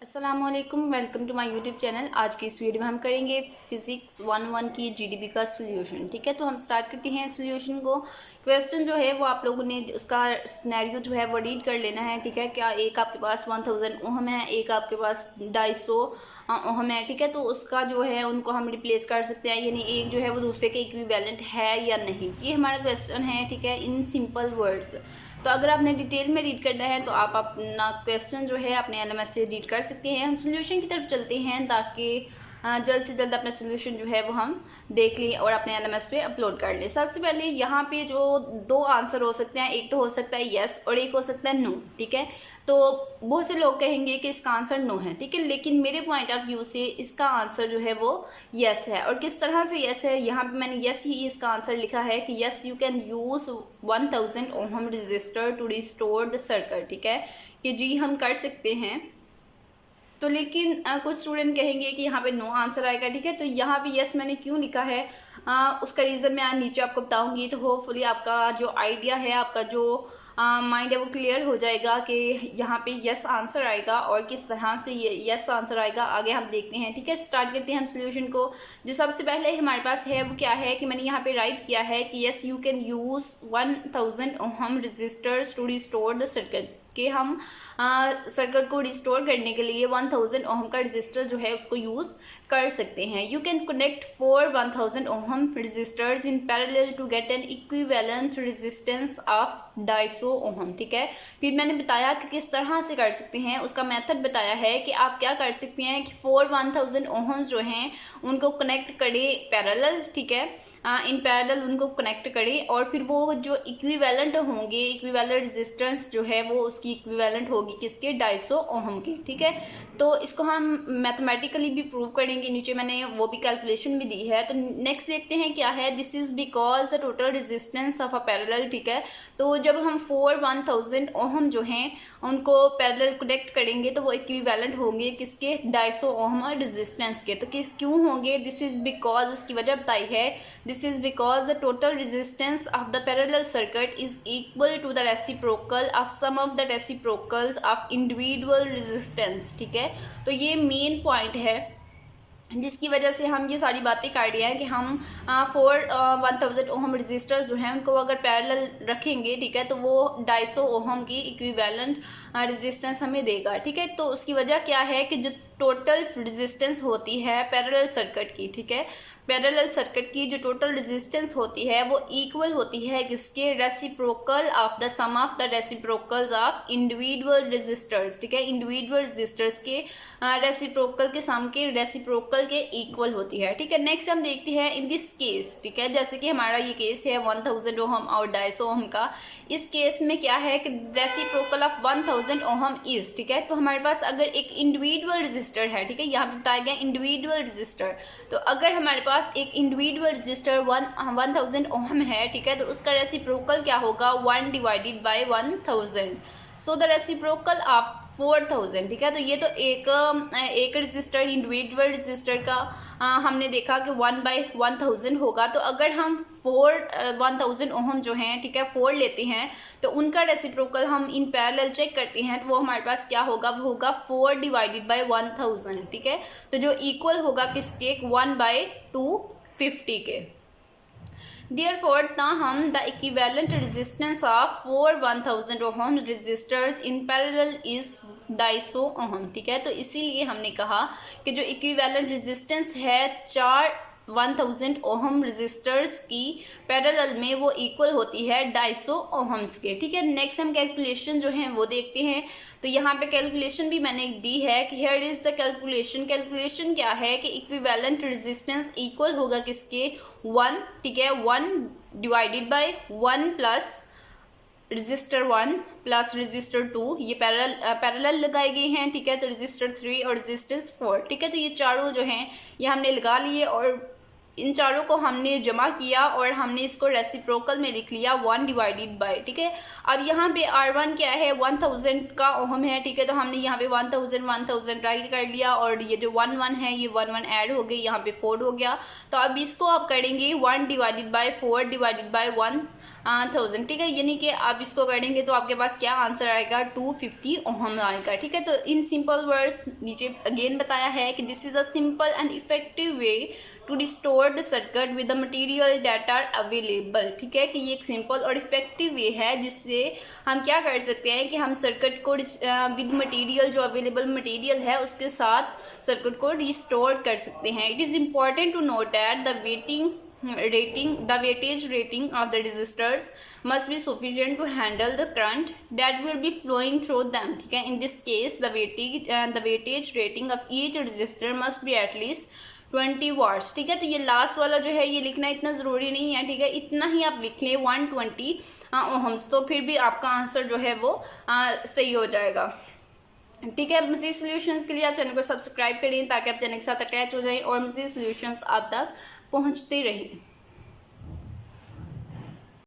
अस्सलामुअलैकुम, welcome to my YouTube channel. आज की इस वीडियो में हम करेंगे फिजिक्स 1 की जीडीपी का सोल्यूशन। ठीक है, तो हम स्टार्ट करते हैं सोल्यूशन को। क्वेश्चन जो है वो आप लोगों ने उसका सिनेरियो जो है वो रीड कर लेना है। ठीक है, क्या एक आपके पास 1000 ओहम है, एक आपके पास 250 ओहम है। ठीक है, तो उसका जो है उनको हम रिप्लेस कर सकते हैं, यानी एक जो है वो दूसरे के इक्विवेलेंट है या नहीं, ये हमारा क्वेश्चन है। ठीक है, इन सिंपल वर्ड्स। तो अगर आपने डिटेल में रीड करना है तो आप अपना क्वेश्चन जो है अपने एलएमएस से रीड कर सकते हैं। हम सोल्यूशन की तरफ चलते हैं ताकि जल्द से जल्द अपना सोल्यूशन जो है वो हम देख लें और अपने एलएमएस पे अपलोड कर लें। सबसे पहले यहाँ पे जो दो आंसर हो सकते हैं, एक तो हो सकता है यस और एक हो सकता है नो। ठीक है, तो बहुत से लोग कहेंगे कि इसका आंसर नो है। ठीक है, लेकिन मेरे पॉइंट ऑफ व्यू से इसका आंसर जो है वो यस है। और किस तरह से यस है, यहाँ पे मैंने यस ही इसका आंसर लिखा है कि yes you can use 1000 ohm resistor to restore the circuit. ठीक है, कि जी हम कर सकते हैं। तो लेकिन कुछ स्टूडेंट कहेंगे कि यहाँ पे नो आंसर आएगा। ठीक है, तो यहाँ पे यस मैंने क्यों लिखा है उसका रीज़न मैं नीचे आपको बताऊंगी। तो होपफुली आपका जो आइडिया है, आपका जो माइंड है वो क्लियर हो जाएगा कि यहाँ पे यस आंसर आएगा और किस तरह से ये यस आंसर आएगा आगे हम देखते हैं। ठीक है, स्टार्ट करते हैं हम सोल्यूशन को। जो सबसे पहले हमारे पास है वो क्या है कि मैंने यहाँ पे राइट किया है कि yes you can use 1000 ohm resistors to restore the circuit, कि हम सर्किट को रिस्टोर करने के लिए 1000 ओहम का रजिस्टर जो है उसको यूज़ कर सकते हैं। You can connect 1000 ohm resistors in parallel to get an equivalent resistance of 250 ohm. ठीक है, फिर मैंने बताया कि किस तरह से कर सकते हैं, उसका मेथड बताया है कि आप क्या कर सकते हैं कि 1000 ओहम जो हैं उनको कनेक्ट करें पैरेलल। ठीक है, इन पैरेलल उनको कनेक्ट करें और फिर वो जो इक्विवेलेंट होंगे, इक्विवेलेंट रेजिस्टेंस जो है वो उसकी इक्विवेलेंट होगी किसके, 250 ओहम की। ठीक है, तो इसको हम मैथमेटिकली भी प्रूव करेंगे, नीचे मैंने वो भी कैलकुलेशन भी दी है। तो नेक्स्ट देखते हैं क्या है, this is because the total resistance of a parallel. ठीक है, तो जब हम 1000 ओहम जो हैं उनको पैरेलल कनेक्ट करेंगे तो वो इक्विवेलेंट होंगे किसके, 250 ओहम रेजिस्टेंस के। तो किस क्यों होंगे, दिस इज बिकॉज, उसकी वजह बताई है, this is because the total resistance of the parallel circuit is equal to the reciprocal of sum of the reciprocals of individual resistance. ठीक है, तो ये मेन पॉइंट है जिसकी वजह से हम ये सारी बातें कर रहे हैं कि हम 1000 ओहम रजिस्टर जो हैं उनको अगर पैरेलल रखेंगे, ठीक है, तो वो 250 ओहम की इक्विवेलेंट रेजिस्टेंस हमें देगा। ठीक है, तो उसकी वजह क्या है कि जो टोटल रेजिस्टेंस होती है पैरेलल सर्किट की, ठीक है, पैरेलल सर्किट की जो टोटल रेजिस्टेंस होती है वो इक्वल होती है किसके, reciprocal of the sum of the reciprocals of individual resistors. ठीक है, इंडिविजुअल रेजिस्टर्स के रेसिप्रोकल के सम के रेसिप्रोकल के इक्वल होती है। ठीक है, नेक्स्ट हम देखते हैं इन दिस केस। ठीक है, जैसे कि हमारा ये केस है 1000 ओहम और 250 ओहम का। इस केस में क्या है कि रेसिप्रोकल ऑफ 1000 ओहम इज, ठीक है, तो हमारे पास अगर एक इंडिविजुअल रजिस्टर है, ठीक है, यहाँ पे बताया गया इंडिविजुअल रजिस्टर, तो अगर हमारे पास एक इंडिविजुअल रजिस्टर 1000 ओहम है, ठीक है, तो उसका रेसिप्रोकल क्या होगा, 1 divided by 1000। So the reciprocal of 4000। ठीक है, तो ये तो एक रजिस्टर, इंडिविजुअल रजिस्टर का हमने देखा कि 1/1000 होगा। तो अगर हम 1000 ओहम जो हैं, ठीक है, 4 लेते हैं तो उनका रेसिप्रोकल हम इन पैरेलल चेक करते हैं तो वो हमारे पास क्या होगा, वो होगा 4 डिवाइडेड बाय 1000। ठीक है, तो जो इक्वल होगा किसके, 1/250 के। Therefore, ताहम the equivalent resistance of 1000 ohm resistors in parallel is 250 ohm. ठीक है, तो इसीलिए हमने कहा कि जो इक्विवेलेंट रेजिस्टेंस है 1000 ओहम रेजिस्टर्स की पैरेलल में वो इक्वल होती है 250 ओहम्स के। ठीक है, नेक्स्ट हम कैलकुलेशन जो है वो देखते हैं। तो यहाँ पे कैलकुलेशन भी मैंने दी है कि here is the calculation. Calculation क्या है कि इक्विवेलेंट रेजिस्टेंस इक्वल होगा किसके, 1। ठीक है, 1 divided by 1 plus register 1 plus register 2, ये पैरेलल लगाए गए हैं। ठीक है, तो रजिस्टर 3 और रजिस्टेंस 4। ठीक है, तो ये चारों जो हैं ये हमने लगा लिए और इन चारों को हमने जमा किया और हमने इसको रेसिप्रोकल में लिख लिया 1 डिवाइडेड बाय। ठीक है, अब यहाँ पे R1 क्या है, 1000 का ओहम है। ठीक है, तो हमने यहाँ पे 1000 राइट कर लिया और ये जो 1 है ये 1 ऐड हो गई, यहाँ पे 4 हो गया। तो अब इसको आप करेंगे 1 डिवाइडेड बाय 4 डिवाइडेड बाय 1 1000, ठीक है। यानी कि आप इसको करेंगे तो आपके पास क्या आंसर आएगा, 250 ओहम आएगा, ठीक है। तो इन सिंपल वर्ड्स नीचे अगेन बताया है कि this is a simple and effective way to restore the circuit with the material that are available, ठीक है। कि ये एक सिंपल और इफेक्टिव वे है जिससे हम क्या कर सकते हैं कि हम सर्किट को विद मटेरियल, जो अवेलेबल मटेरियल है उसके साथ सर्किट को रिस्टोर कर सकते हैं। It is important to note that the weightage rating of the resistors must be sufficient to handle the current that will be flowing through them, ठीक है। In this case the weightage rating of each resistor must be at least 20 watts, ठीक है। तो ये last वाला जो है ये लिखना इतना ज़रूरी नहीं है, ठीक है। इतना ही आप लिख लें 120 ओहम्स, तो फिर भी आपका आंसर जो है वो सही हो जाएगा, ठीक है। मज़ीद सॉल्यूशंस के लिए आप चैनल को सब्सक्राइब करें ताकि आप चैनल के साथ अटैच हो जाएं और मज़ीद सॉल्यूशंस आप तक पहुंचते रहें।